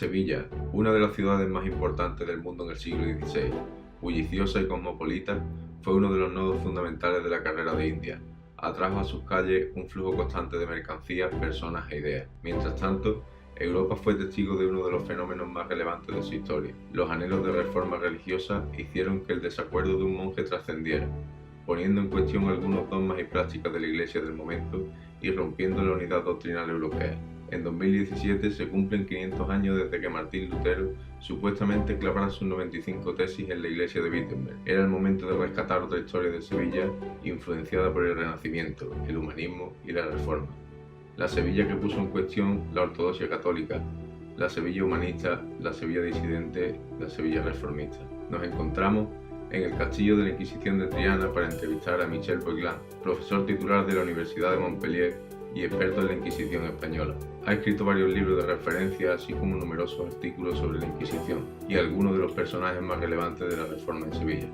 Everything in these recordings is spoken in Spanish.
Sevilla, una de las ciudades más importantes del mundo en el siglo XVI, bulliciosa y cosmopolita, fue uno de los nodos fundamentales de la carrera de India. Atrajo a sus calles un flujo constante de mercancías, personas e ideas. Mientras tanto, Europa fue testigo de uno de los fenómenos más relevantes de su historia. Los anhelos de reforma religiosa hicieron que el desacuerdo de un monje trascendiera, poniendo en cuestión algunos dogmas y prácticas de la Iglesia del momento y rompiendo la unidad doctrinal europea. En 2017 se cumplen 500 años desde que Martín Lutero supuestamente clavara sus 95 tesis en la iglesia de Wittenberg. Era el momento de rescatar otra historia de Sevilla influenciada por el Renacimiento, el humanismo y la Reforma. La Sevilla que puso en cuestión la ortodoxia católica, la Sevilla humanista, la Sevilla disidente, la Sevilla reformista. Nos encontramos en el Castillo de la Inquisición de Triana para entrevistar a Michel Boiglin, profesor titular de la Universidad de Montpellier y experto en la Inquisición española. Ha escrito varios libros de referencia, así como numerosos artículos sobre la Inquisición y algunos de los personajes más relevantes de la Reforma en Sevilla.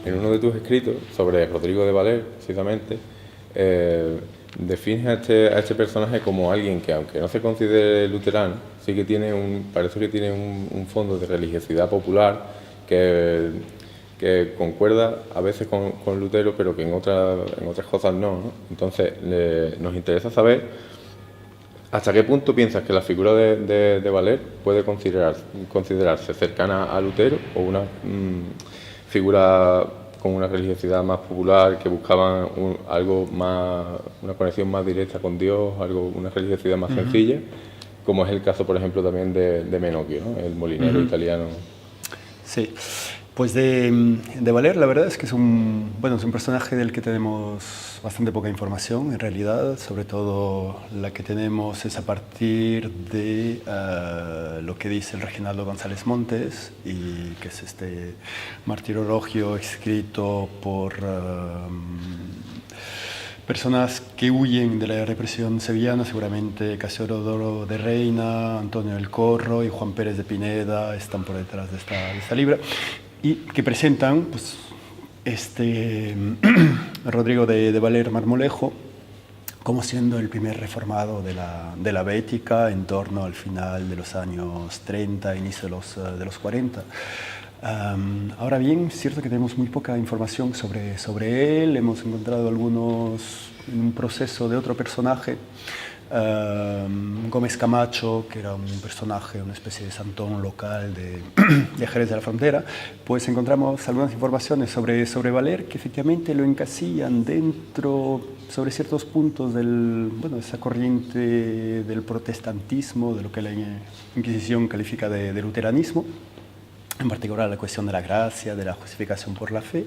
En uno de tus escritos sobre Rodrigo de Valer, precisamente, defines a este personaje como alguien que, aunque no se considere luterano, sí que parece que tiene un fondo de religiosidad popular que concuerda a veces con Lutero, pero que en otras cosas no. Entonces, nos interesa saber hasta qué punto piensas que la figura de Valer puede considerarse cercana a Lutero o una figura con una religiosidad más popular, que buscaban una conexión más directa con Dios, una religiosidad más sencilla, como es el caso, por ejemplo, también de Menocchio, ¿no? El molinero italiano. Sí. Pues de Valer, la verdad es que es un personaje del que tenemos bastante poca información, en realidad. Sobre todo la que tenemos es a partir de lo que dice el Reginaldo González Montes, y que es este martirologio escrito por personas que huyen de la represión sevillana, seguramente Casiodoro de Reina, Antonio del Corro y Juan Pérez de Pineda están por detrás de esta libra, y que presentan pues, Rodrigo de Valer Marmolejo como siendo el primer reformado de la Bética en torno al final de los años 30, inicio de los 40. Ahora bien, es cierto que tenemos muy poca información sobre él. Hemos encontrado algunos en un proceso de otro personaje, Gómez Camacho, que era un personaje, una especie de santón local de Jerez de la Frontera. Pues encontramos algunas informaciones sobre Valer, que efectivamente lo encasillan dentro, sobre ciertos puntos de esa corriente del protestantismo, de lo que la Inquisición califica de luteranismo, en particular la cuestión de la gracia, de la justificación por la fe,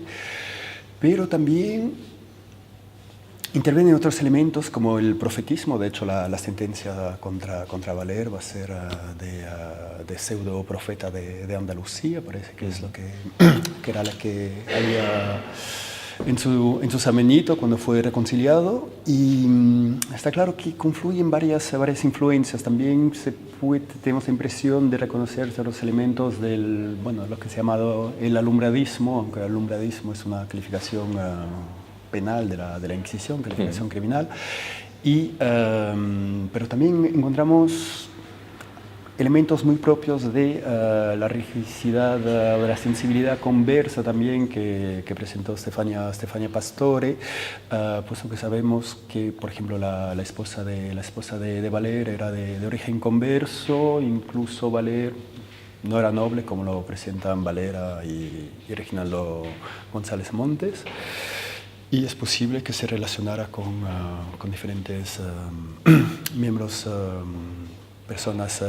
pero también intervienen otros elementos como el profetismo. De hecho, la sentencia contra Valer va a ser de pseudo profeta de Andalucía, parece que es lo que era la que había en su Samenito cuando fue reconciliado. Y está claro que confluyen varias influencias. También tenemos la impresión de reconocer los elementos del, lo que se ha llamado el alumbradismo, aunque el alumbradismo es una calificación penal de la Inquisición, calificación criminal. Pero también encontramos elementos muy propios de la rigicidad, de la sensibilidad conversa también que presentó Stefania Pastore, puesto que sabemos que, por ejemplo, la esposa de Valer era de origen converso. Incluso Valer no era noble, como lo presentan Valera y Reginaldo González Montes, y es posible que se relacionara con diferentes miembros, personas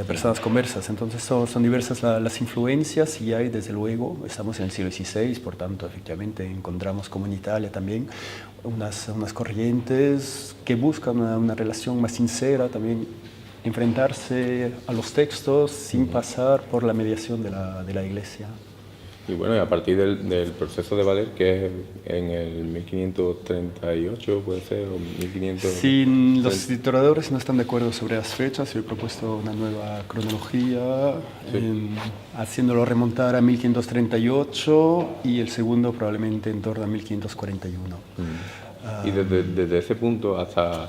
conversas. Entonces son diversas las influencias, y hay, desde luego, estamos en el siglo XVI, por tanto, efectivamente, encontramos, como en Italia también, unas corrientes que buscan una relación más sincera, también enfrentarse a los textos sin pasar por la mediación de la Iglesia. Y bueno, y a partir del proceso de Valer, que es en el 1538, puede ser, o 1500... Sí, los historiadores no están de acuerdo sobre las fechas. Yo he propuesto una nueva cronología, haciéndolo remontar a 1538, y el segundo probablemente en torno a 1541. Y desde ese punto hasta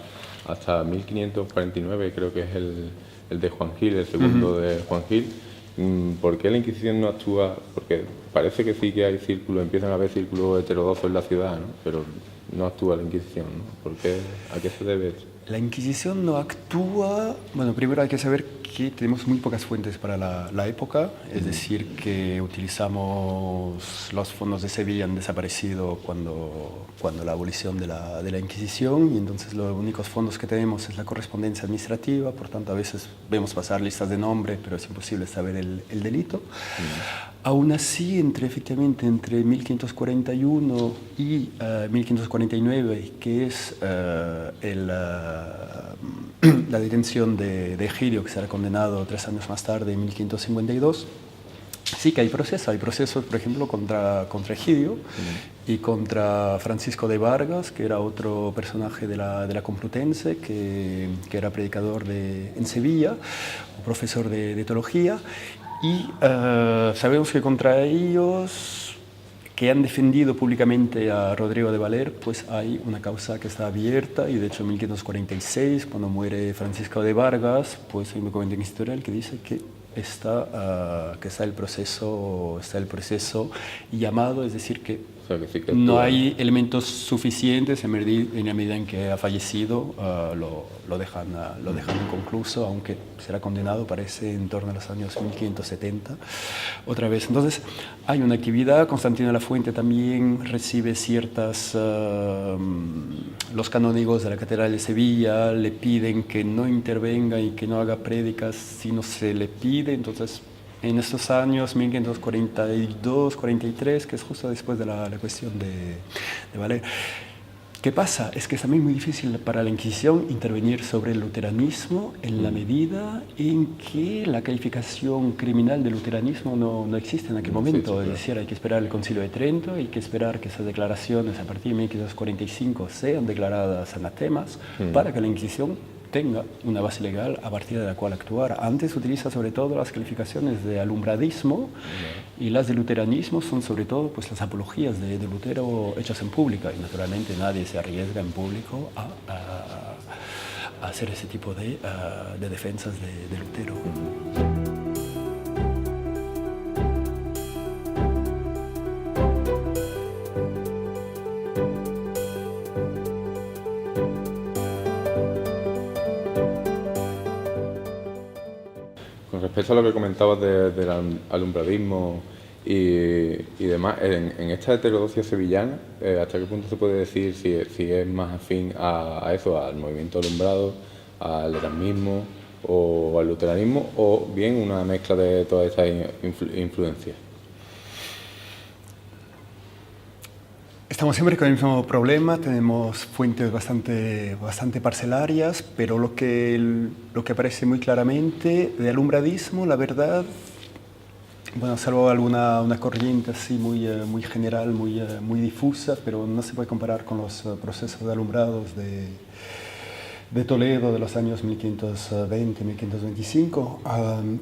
1549, creo que es el de Juan Gil, el segundo de Juan Gil. ¿Por qué la Inquisición no actúa? Porque parece que sí que hay círculos, empiezan a haber círculos heterodoxos en la ciudad, ¿no? Pero no actúa la Inquisición, ¿no? ¿Por qué? ¿A qué se debe eso? La Inquisición no actúa, bueno, primero hay que saber que tenemos muy pocas fuentes para la época, es decir, que utilizamos los fondos de Sevilla han desaparecido cuando la abolición de la Inquisición, y entonces los únicos fondos que tenemos es la correspondencia administrativa, por tanto a veces vemos pasar listas de nombre, pero es imposible saber el delito. Aún así, efectivamente, entre 1541 y 1549, que es la detención de Egidio, que será condenado 3 años más tarde, en 1552, sí que hay procesos, por ejemplo, contra Egidio y contra Francisco de Vargas, que era otro personaje de la Complutense, que era predicador en Sevilla, profesor de teología. Y sabemos que contra ellos, que han defendido públicamente a Rodrigo de Valer, pues hay una causa que está abierta, y de hecho en 1546, cuando muere Francisco de Vargas, pues hay un documento inquisitorial que dice que está el proceso llamado, es decir, que Sí que no hay elementos suficientes en la medida en que ha fallecido, lo dejan inconcluso, aunque será condenado, parece, en torno a los años 1570, otra vez. Entonces, hay una actividad. Constantino de la Fuente también recibe los canónigos de la Catedral de Sevilla le piden que no intervenga y que no haga prédicas si no se le pide. Entonces, en estos años, 1542-43, que es justo después de la cuestión de Valer. ¿Qué pasa? Es que es también muy difícil para la Inquisición intervenir sobre el luteranismo en la medida en que la calificación criminal del luteranismo no existe en aquel momento. Sí, claro. Es decir, hay que esperar el Concilio de Trento, hay que esperar que esas declaraciones a partir de 1545 sean declaradas anatemas para que la Inquisición tenga una base legal a partir de la cual actuar. Antes utiliza sobre todo las calificaciones de alumbradismo y las de luteranismo son sobre todo pues, las apologías de Lutero hechas en pública, y naturalmente nadie se arriesga en público a hacer ese tipo de defensas de Lutero. Con respecto a lo que comentabas del alumbradismo y demás, en esta heterodoxia sevillana, ¿hasta qué punto se puede decir si es más afín a eso, al movimiento alumbrado, al erasmismo o al luteranismo, o bien una mezcla de todas estas influencias? Estamos siempre con el mismo problema, tenemos fuentes bastante parcelarias, pero lo que aparece muy claramente de alumbradismo, la verdad, bueno, salvo una corriente así muy general, muy difusa, pero no se puede comparar con los procesos de alumbrados de Toledo de los años 1520, 1525.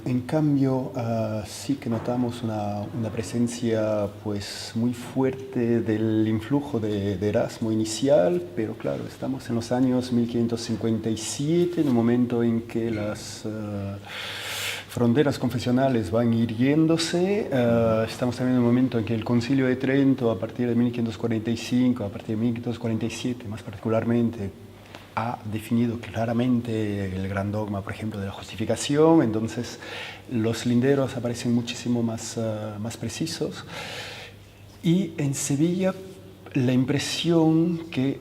En cambio, sí que notamos una presencia pues, muy fuerte del influjo de Erasmo inicial, pero claro, estamos en los años 1557, en un momento en que las fronteras confesionales van hiriéndose. Estamos también en un momento en que el Concilio de Trento, a partir de 1545, a partir de 1547 más particularmente, ha definido claramente el gran dogma, por ejemplo, de la justificación. Entonces los linderos aparecen muchísimo más precisos. Y en Sevilla la impresión que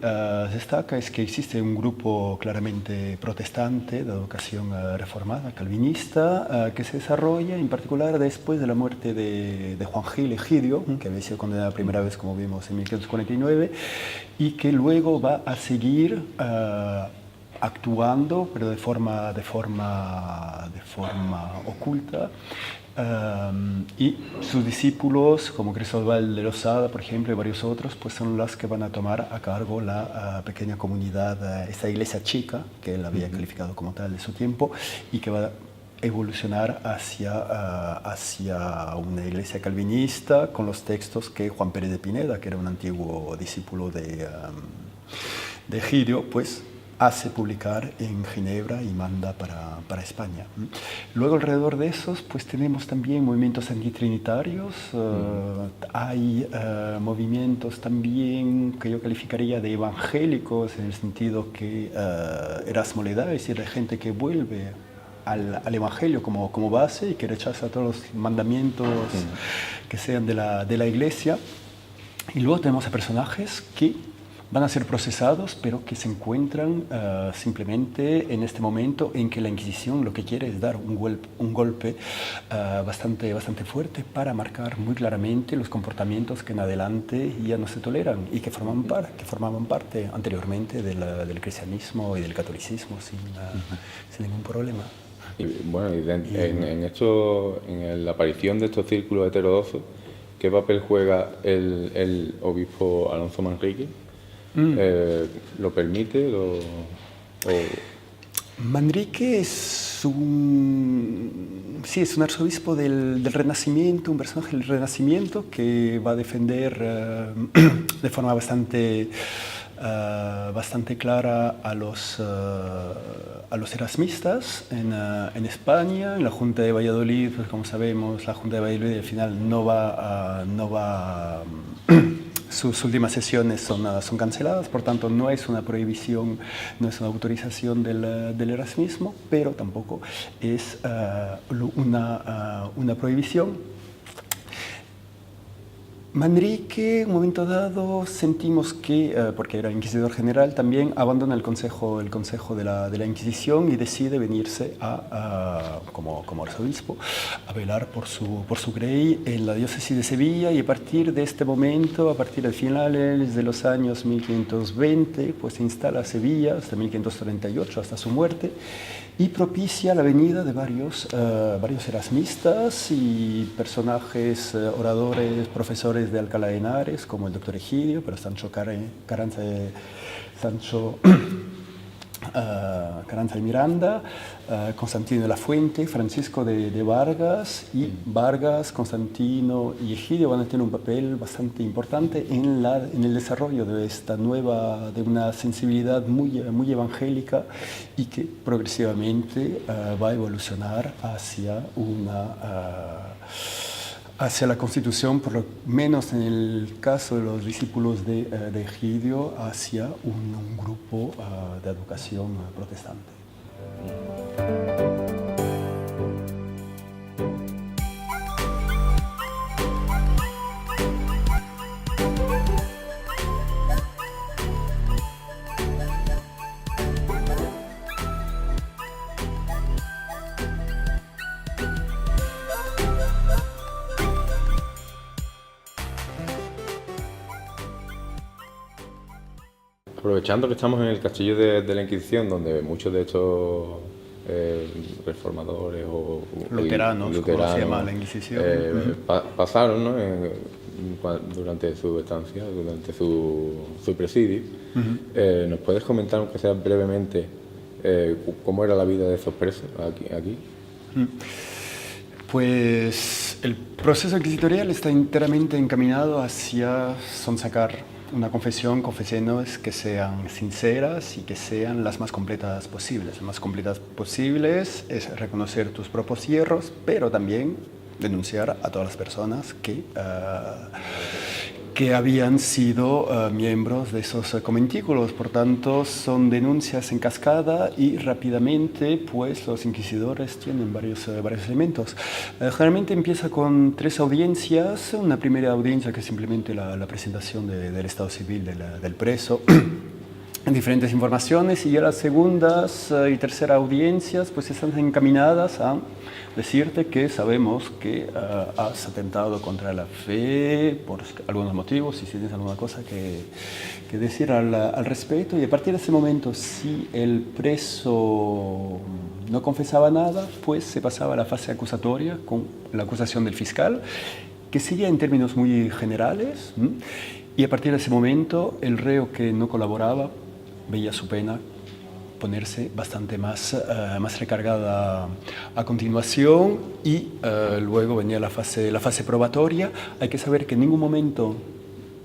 destaca es que existe un grupo claramente protestante de educación reformada, calvinista, que se desarrolla en particular después de la muerte de Juan Gil Egidio, que había sido condenado la primera vez, como vimos, en 1549, y que luego va a seguir actuando, pero de forma oculta. Y sus discípulos, como Cristóbal de Losada, por ejemplo, y varios otros, pues son los que van a tomar a cargo la pequeña comunidad, esta iglesia chica, que él había calificado como tal de su tiempo, y que va a evolucionar hacia una iglesia calvinista con los textos que Juan Pérez de Pineda, que era un antiguo discípulo de Egidio, pues hace publicar en Ginebra y manda para España. Luego alrededor de esos pues tenemos también movimientos antitrinitarios, hay movimientos también que yo calificaría de evangélicos en el sentido que Erasmo le da, es decir, de gente que vuelve al Evangelio como base y que rechaza todos los mandamientos que sean de la Iglesia. Y luego tenemos a personajes que van a ser procesados, pero que se encuentran simplemente en este momento en que la Inquisición lo que quiere es dar un golpe bastante fuerte para marcar muy claramente los comportamientos que en adelante ya no se toleran y que formaban parte anteriormente del cristianismo y del catolicismo sin ningún problema. Y bueno, en la aparición de estos círculos heterodoxos, ¿qué papel juega el obispo Alonso Manrique? ¿Lo permite? Manrique es un arzobispo del Renacimiento, un personaje del Renacimiento que va a defender de forma bastante clara a los erasmistas en España. En la Junta de Valladolid, pues como sabemos, la Junta de Valladolid al final no va sus últimas sesiones son canceladas, por tanto no es una prohibición, no es una autorización del erasmismo, pero tampoco es una prohibición. Manrique, en un momento dado, sentimos que, porque era inquisidor general, también abandona el consejo de la Inquisición y decide venirse como arzobispo a velar por su grey en la diócesis de Sevilla, y a partir de este momento, a partir de finales de los años 1520, pues se instala a Sevilla hasta 1538, hasta su muerte, y propicia la venida de varios erasmistas y personajes, oradores, profesores de Alcalá de Henares, como el doctor Egidio, pero Sancho Carranza de Miranda, Constantino de la Fuente, Francisco de Vargas, y Vargas, Constantino y Egidio van a tener un papel bastante importante en el desarrollo de de una sensibilidad muy evangélica y que progresivamente va a evolucionar hacia la Constitución, por lo menos en el caso de los discípulos de Egidio, hacia un grupo de educación protestante. Aprovechando que estamos en el castillo de la Inquisición, donde muchos de estos reformadores o luteranos, como se llama la Inquisición, pasaron, ¿no? Durante su estancia, durante su presidio. ¿Nos puedes comentar, aunque sea brevemente, cómo era la vida de esos presos aquí? Pues el proceso inquisitorial está enteramente encaminado hacia sonsacar una confesiones que sean sinceras y que sean las más completas posibles. Las más completas posibles es reconocer tus propios hierros, pero también denunciar a todas las personas que habían sido miembros de esos conventículos. Por tanto, son denuncias en cascada y rápidamente pues, los inquisidores tienen varios elementos. Generalmente empieza con 3 audiencias. Una primera audiencia que es simplemente la presentación del estado civil del preso, diferentes informaciones, y ya las segundas y tercera audiencias pues están encaminadas a decirte que sabemos que has atentado contra la fe por algunos motivos, y si tienes alguna cosa que decir al respecto. Y a partir de ese momento, si el preso no confesaba nada, pues se pasaba a la fase acusatoria con la acusación del fiscal, que sigue en términos muy generales, y a partir de ese momento el reo que no colaboraba veía su pena ponerse bastante más recargada a continuación, y luego venía la fase probatoria. Hay que saber que en ningún momento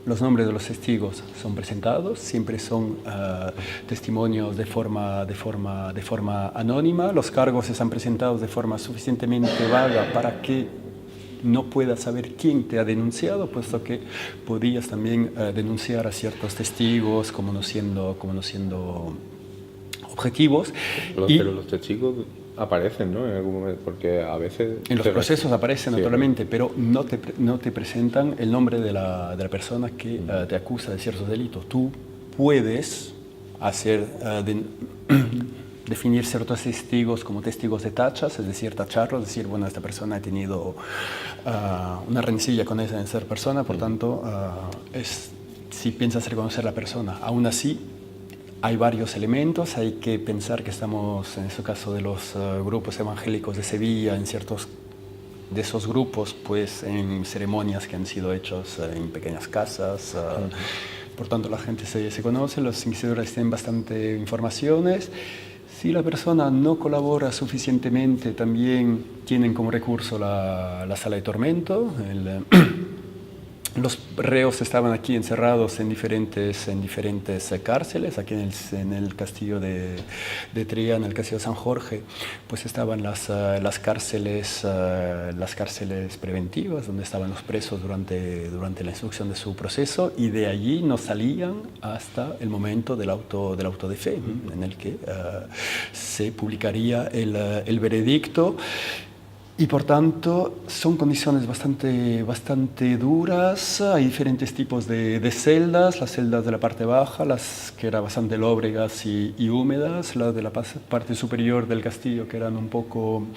los nombres de los testigos son presentados, siempre son testimonios de forma anónima, los cargos están presentados de forma suficientemente vaga para que no puedas saber quién te ha denunciado, puesto que podías también denunciar a ciertos testigos como no siendo objetivos. Pero los testigos aparecen, ¿no? En algún momento, porque a veces... En los procesos aparecen, sí, naturalmente, pero no te presentan el nombre de la persona que te acusa de ciertos delitos. Tú puedes definir ciertos testigos como testigos de tachas, es decir, tacharlos, decir, bueno, esta persona ha tenido una rencilla con esa persona, por tanto, si piensas reconocer a la persona. Aún así, hay varios elementos, hay que pensar que estamos, en este caso de los grupos evangélicos de Sevilla, en ciertos de esos grupos, pues en ceremonias que han sido hechas en pequeñas casas, por tanto la gente se conoce, los inquisidores tienen bastante informaciones. Si la persona no colabora suficientemente, también tienen como recurso la sala de tormento. Los reos estaban aquí encerrados en diferentes cárceles. Aquí en el castillo de Tría, en el castillo de San Jorge, pues estaban las cárceles preventivas, donde estaban los presos durante la instrucción de su proceso, y de allí no salían hasta el momento del auto de fe, en el que se publicaría el veredicto. Y por tanto son condiciones bastante duras. Hay diferentes tipos de celdas, las celdas de la parte baja, las que eran bastante lóbregas y húmedas, las de la parte superior del castillo, que eran un poco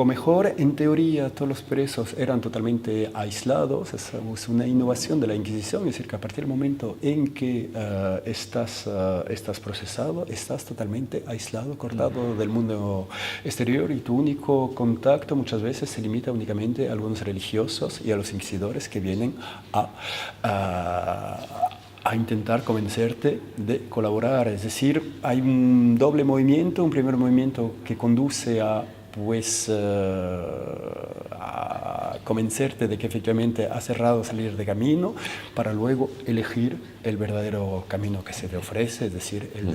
mejor. En teoría todos los presos eran totalmente aislados, es una innovación de la Inquisición, es decir, que a partir del momento en que estás procesado, estás totalmente aislado, cortado del mundo exterior, y tu único contacto muchas veces se limita únicamente a algunos religiosos y a los inquisidores que vienen a intentar convencerte de colaborar. Es decir, hay un doble movimiento, un primer movimiento que conduce a convencerte de que efectivamente has errado salir de camino, para luego elegir el verdadero camino que se te ofrece, es decir, el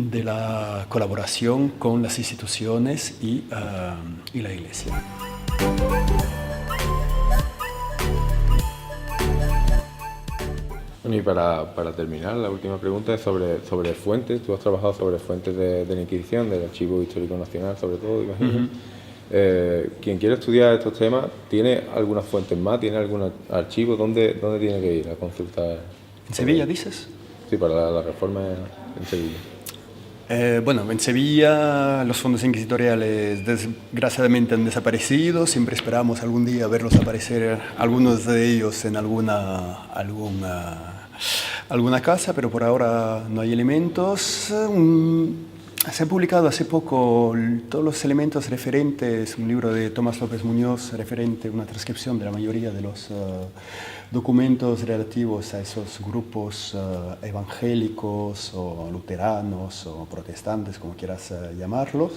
de la colaboración con las instituciones y la Iglesia. Bueno, y para terminar, la última pregunta es sobre fuentes. Tú has trabajado sobre fuentes de la Inquisición, del Archivo Histórico Nacional, sobre todo, imagino. Quien quiera estudiar estos temas, ¿tiene algunas fuentes más? ¿Tiene algún archivo? ¿Dónde tiene que ir a consultar? ¿En Sevilla, dices? Sí, para la reforma en Sevilla. Bueno, en Sevilla los fondos inquisitoriales desgraciadamente han desaparecido. Siempre esperamos algún día verlos aparecer, algunos de ellos en alguna casa, pero por ahora no hay elementos. Se ha publicado hace poco todos los elementos referentes, un libro de Tomás López Muñoz referente a una transcripción de la mayoría de los documentos relativos a esos grupos evangélicos o luteranos o protestantes, como quieras llamarlos.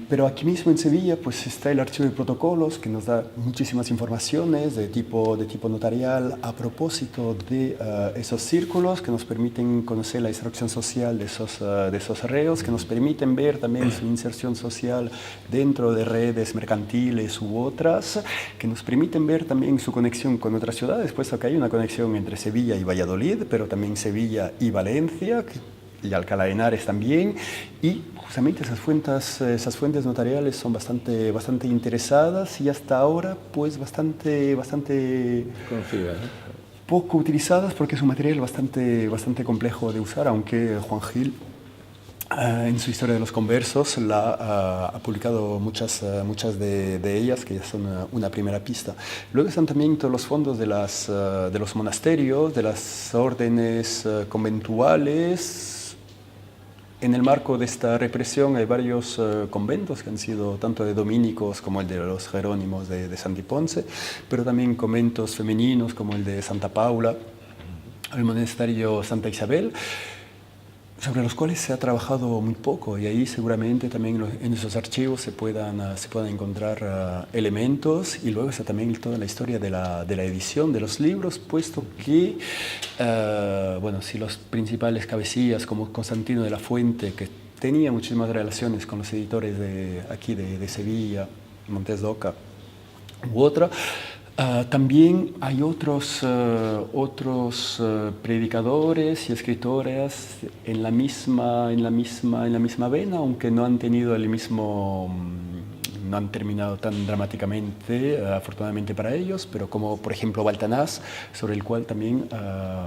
Pero aquí mismo en Sevilla pues está el archivo de protocolos, que nos da muchísimas informaciones de tipo notarial a propósito de esos círculos, que nos permiten conocer la instrucción social de esos reos, que nos permiten ver también su inserción social dentro de redes mercantiles u otras, que nos permiten ver también su conexión con otras ciudades, puesto que hay una conexión entre Sevilla y Valladolid, pero también Sevilla y Valencia, y Alcalá de Henares también, y justamente esas fuentes notariales son bastante interesadas y hasta ahora pues bastante conocidas, ¿no? Poco utilizadas, porque es un material bastante complejo de usar, aunque Juan Gil en su Historia de los Conversos ha publicado muchas de ellas, que ya son una primera pista. Luego están también todos los fondos de los monasterios, de las órdenes conventuales. En el marco de esta represión hay varios conventos que han sido tanto de dominicos como el de los jerónimos de Santiponce, pero también conventos femeninos como el de Santa Paula, el monasterio Santa Isabel. sobre los cuales se ha trabajado muy poco, y ahí seguramente también en esos archivos se puedan encontrar elementos, y luego está también toda la historia de la edición de los libros, puesto que, bueno, si los principales cabecillas como Constantino de la Fuente, que tenía muchísimas relaciones con los editores de aquí de Sevilla, Montes de Oca u otra, también hay otros predicadores y escritores en la misma vena, aunque no han tenido el mismo, no han terminado tan dramáticamente, afortunadamente para ellos, pero como por ejemplo Baltanás, sobre el cual también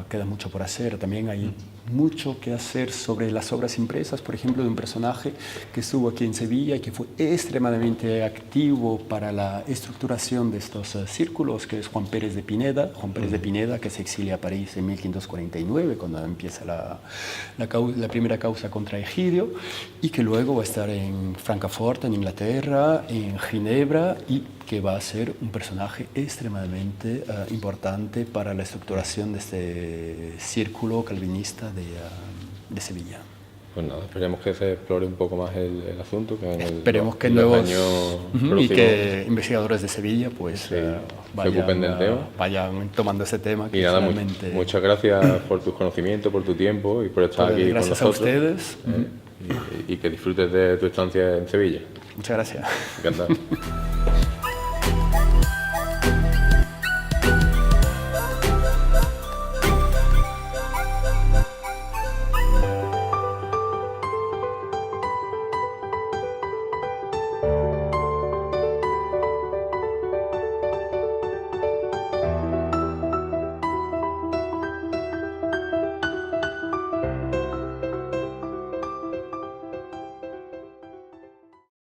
queda mucho por hacer. También hay mucho que hacer sobre las obras impresas, por ejemplo, de un personaje que estuvo aquí en Sevilla y que fue extremadamente activo para la estructuración de estos círculos, que es Juan Pérez de Pineda. Juan Pérez de Pineda, que se exilia a París en 1549, cuando empieza la primera causa contra Egidio, y que luego va a estar en Francfort, en Inglaterra, en Ginebra, y que va a ser un personaje extremadamente importante para la estructuración de este círculo calvinista de Sevilla. Pues nada, esperemos que se explore un poco más el asunto. Que esperemos que nuevos y que investigadores de Sevilla pues vayan tomando ese tema. Que y nada, muchas gracias por tus conocimientos, por tu tiempo y por estar aquí con nosotros. Gracias a ustedes. Y que disfrutes de tu estancia en Sevilla. Muchas gracias. Encantado.